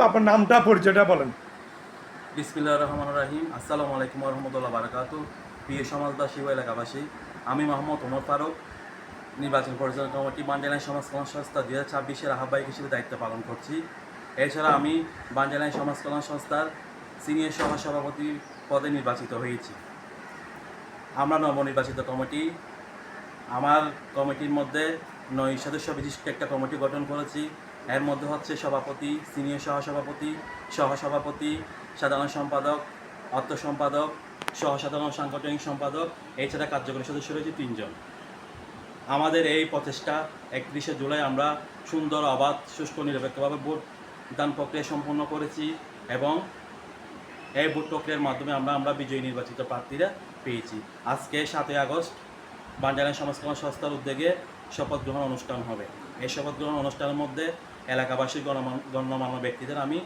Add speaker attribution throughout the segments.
Speaker 1: আপনার নামটা পরিচয়টা বলেন।
Speaker 2: বিসমিল্লাহির রহমানির রহিম। আসসালামু আলাইকুম ওয়া রাহমাতুল্লাহি ওয়া বারাকাতুহু। প্রিয় সমাজবাসী ও এলাকাবাসী, আমি মোহাম্মদ ওমর ফারুক, নির্বাচন পরিচালনা কমিটি বান্ডেলাইন সমাজ কল্যাণ সংস্থা 2026-এর আহ্বায়ক হিসেবে দায়িত্ব পালন করছি। এছাড়া আমি বান্ডেলাইন সমাজ কল্যাণ সংস্থার সিনিয়র সহসভাপতি পদে নির্বাচিত হয়েছি। আমরা নবনির্বাচিত কমিটি, আমার কমিটির মধ্যে 9 সদস্য বিশিষ্ট একটা কমিটি গঠন করেছি। এর মধ্যে হচ্ছে সভাপতি, সিনিয়র সহসভাপতি, সহসভাপতি, সাধারণ সম্পাদক, অর্থ সম্পাদক, সহসাধারণ সাংগঠনিক সম্পাদক, এছাড়া কার্যকরী সদস্য রয়েছে 3 জন। আমাদের এই প্রচেষ্টা 31শে জুলাই আমরা সুন্দর, অবাধ, সুষ্ঠু, নিরপেক্ষভাবে ভোট দান প্রক্রিয়া সম্পন্ন করেছি এবং এই ভোট প্রক্রিয়ার মাধ্যমে আমরা বিজয়ী নির্বাচিত প্রার্থীরা পেয়েছি। আজকে 7ই আগস্ট বান্ডেলাইন সমাজ কল্যাণ সংস্থার উদ্যোগে শপথ গ্রহণ অনুষ্ঠান হবে। এই শপথ গ্রহণ অনুষ্ঠানের মধ্যে এলাকাবাসী গণ্যমান্য ব্যক্তিদের আমি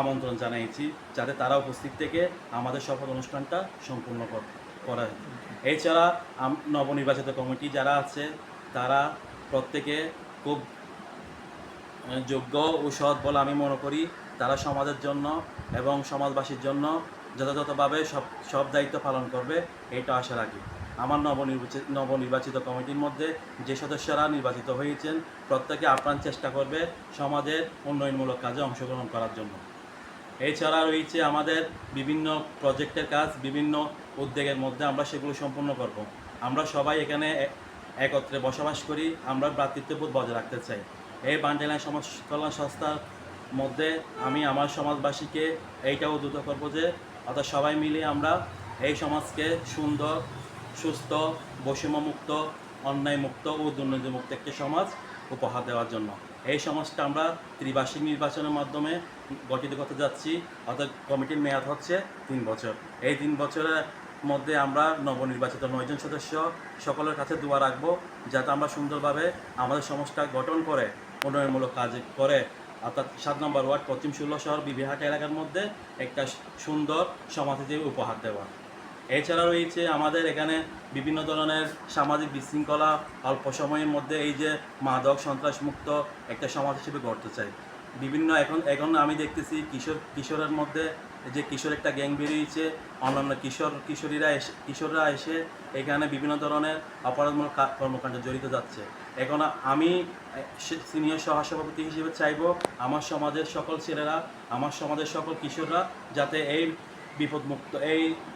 Speaker 2: আমন্ত্রণ জানিয়েছি, যাতে তারা উপস্থিত থেকে আমাদের শপথ অনুষ্ঠানটা সম্পূর্ণ করা। এছাড়া নবনির্বাচিত কমিটি যারা আছে তারা প্রত্যেকে খুব যোগ্য ও সৎ বলে আমি মনে করি। তারা সমাজের জন্য এবং সমাজবাসীর জন্য যথাযথভাবে সব দায়িত্ব পালন করবে, এটা আশা রাখি। আমার নবনির্বাচিত কমিটির মধ্যে যে সদস্যরা নির্বাচিত হয়েছেন প্রত্যেকে আপ্রাণ চেষ্টা করবে সমাজের উন্নয়নমূলক কাজে অংশগ্রহণ করার জন্য। এছাড়া রয়েছে আমাদের বিভিন্ন প্রজেক্টের কাজ, বিভিন্ন উদ্যোগের মধ্যে আমরা সেগুলো সম্পূর্ণ করব। আমরা সবাই এখানে একত্রে বসবাস করি, আমরা ভ্রাতৃত্ববোধ বজায় রাখতে চাই। এই বান্ডেলাইন সমাজ কল্যাণ সংস্থার মধ্যে আমি আমার সমাজবাসীকে এইটাও উদ্বুদ্ধ করব যে অর্থাৎ সবাই মিলে আমরা এই সমাজকে সুন্দর, সুস্থ, বৈষম্যমুক্ত, অন্যায়মুক্ত ও দুর্নীতিমুক্ত একটি সমাজ উপহার দেওয়ার জন্য। এই সমাজটা আমরা ত্রিবার্ষিক নির্বাচনের মাধ্যমে গঠিত করতে যাচ্ছি, অর্থাৎ কমিটির মেয়াদ হচ্ছে 3 বছর। এই 3 বছরের মধ্যে আমরা নবনির্বাচিত 9 জন সদস্য সকলের কাছে দোয়া রাখবো, যাতে আমরা সুন্দরভাবে আমাদের সমাজটা গঠন করে উন্নয়নমূলক কাজ করে, অর্থাৎ 7 নম্বর ওয়ার্ড পশ্চিম ষোলো শহর বিবিহাটা এলাকার মধ্যে একটা সুন্দর সমাজ হিসেবে উপহার দেওয়া। এছাড়া রয়েছে আমাদের এখানে বিভিন্ন ধরনের সামাজিক বিশৃঙ্খলা অল্প সময়ের মধ্যে এই যে মাদক সন্ত্রাস মুক্ত একটা সমাজ হিসেবে গড়তে চাই। বিভিন্ন এখন আমি দেখতেছি কিশোরের মধ্যে যে কিশোর একটা গ্যাং বেরিয়েছে, অন্যান্য কিশোররা এসে এখানে বিভিন্ন ধরনের অপরাধমূলক কর্মকাণ্ডে জড়িত যাচ্ছে। এখন আমি সিনিয়র সহসভাপতি হিসেবে চাইব আমার সমাজের সকল ছেলেরা, আমার সমাজের সকল কিশোররা যাতে এই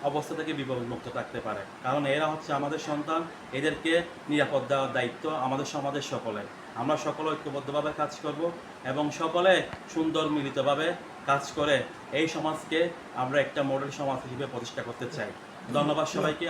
Speaker 2: অবস্থা থেকে বিপদমুক্ত থাকতে পারে, কারণ এরা হচ্ছে আমাদের সন্তান। এদেরকে নিরাপদ দেওয়ার দায়িত্ব আমাদের সমাজের সকলের। আমরা সকলে ঐক্যবদ্ধভাবে কাজ করব এবং সকলে সুন্দর মিলিতভাবে কাজ করে এই সমাজকে আমরা একটা মডেল সমাজ হিসেবে প্রতিষ্ঠা করতে চাই। ধন্যবাদ সবাইকে।